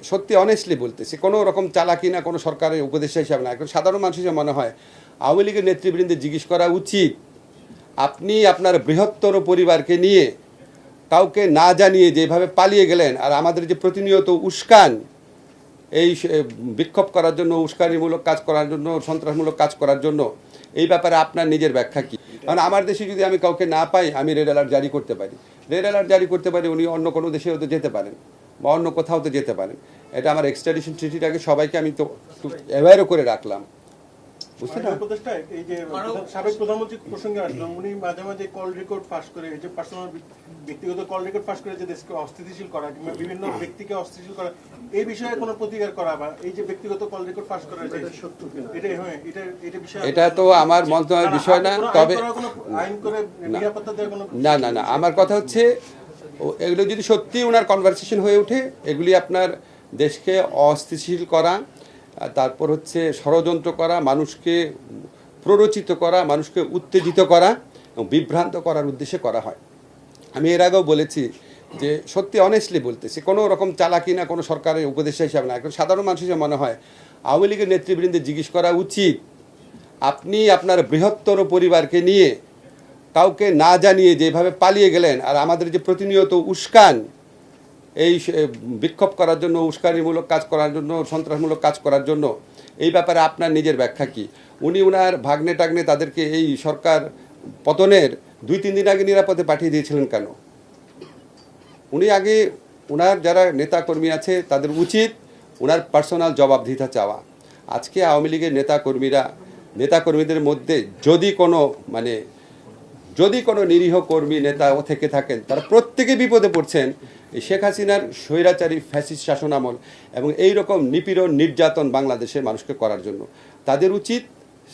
সত্যি অনেস্টলি বলতেছি, কোনো রকম চালাকি না, কোনো সরকারের উপদেষ্টা হিসাবে না, এখন সাধারণ মানুষ হিসেবে মনে হয় আওয়ামী লীগের নেতৃবৃন্দে জিজ্ঞেস করা উচিত, আপনি আপনার বৃহত্তর পরিবারকে নিয়ে কাউকে না জানিয়ে যেভাবে পালিয়ে গেলেন, আর আমাদের যে প্রতিনিয়ত উস্কান এই বিক্ষোভ করার জন্য, উস্কানিমূলক কাজ করার জন্য, সন্ত্রাসমূলক কাজ করার জন্য, এই ব্যাপারে আপনার নিজের ব্যাখ্যা কী? কারণ আমার দেশে যদি আমি কাউকে না পাই, আমি রেড অ্যালার্ট জারি করতে পারি। রেড অ্যালার্ট জারি করতে পারি, উনি অন্য কোনো দেশেও তো যেতে পারেন বা অন্য কোথাও তো যেতে পারেন। এটা আমার এক্সট্রাডিশন ট্রিটিটাকে সবাইকে আমি তো অ্যাওয়্যারও করে রাখলাম, বুঝতে না? এই যে সাবেক প্রধানমন্ত্রী প্রসঙ্গে আসলাম, উনি মাঝে মাঝে কল রেকর্ড ফাঁস করে, এই যে পার্সোনাল ব্যক্তিগত কল রেকর্ড ফাঁস করে যে দেশকে অস্থিতিশীল করা কিংবা বিভিন্ন ব্যক্তিকে অস্থিতিশীল করা, এই বিষয়ে কোনো প্রতিকার করা বা এই যে ব্যক্তিগত কল রেকর্ড ফাঁস করা, এটা তো আমার মন্ত্রণালয়ের বিষয় না। তবে না না না, আমার কথা হচ্ছে এগুলো যদি সত্যি ওনার কনভারসেশন হয়ে ওঠে, এগুলি আপনার দেশকে অস্থিতিশীল করা, তারপর হচ্ছে ষড়যন্ত্র করা, মানুষকে প্ররোচিত করা, মানুষকে উত্তেজিত করা এবং বিভ্রান্ত করার উদ্দেশ্যে করা হয়। আমি এর আগেও বলেছি যে সত্যি অনেস্টলি বলতেছি, কোনো রকম চালাকি না, কোনো সরকারের উপদেষ্টা হিসাবে না, এখন সাধারণ মানুষ হিসেবে মনে হয় আওয়ামী লীগের নেতৃবৃন্দে জিজ্ঞেস করা উচিত, আপনি আপনার বৃহত্তর পরিবারকে নিয়ে কাউকে না জানিয়ে যেভাবে পালিয়ে গেলেন, আর আমাদের যে প্রতিনিয়ত উস্কান এই বিক্ষোভ করার জন্য, উস্কানিমূলক কাজ করার জন্য, সন্ত্রাসমূলক কাজ করার জন্য, এই ব্যাপারে আপনার নিজের ব্যাখ্যা কী? উনি ওনার ভাগ্নে টাগ্নে তাদেরকে এই সরকার পতনের 2-3 দিন আগে নিরাপদে পাঠিয়ে দিয়েছিলেন কেন? উনি আগে ওনার যারা নেতাকর্মী আছে তাদের উচিত ওনার পার্সোনাল জবাবদিহিতা চাওয়া। আজকে আওয়ামী লীগের নেতাকর্মীদের মধ্যে যদি কোনো নিরীহ কর্মী নেতা থেকে থাকেন, তারা প্রত্যেকে বিপদে পড়ছেন এই শেখ হাসিনার স্বৈরাচারী ফ্যাসিস্ট শাসনামল এবং এই রকম নিপীড়ন নির্যাতন বাংলাদেশের মানুষকে করার জন্য। তাদের উচিত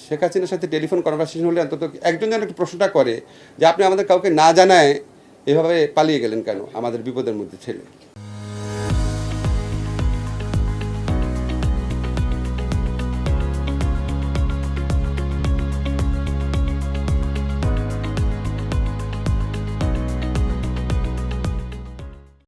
শেখ হাসিনার সাথে টেলিফোন কনভারসেশন হলে অন্তত একজন যেন একটু প্রশ্নটা করে যে আপনি আমাদের কাউকে না জানায় এভাবে পালিয়ে গেলেন কেন আমাদের বিপদের মধ্যে ছেলে।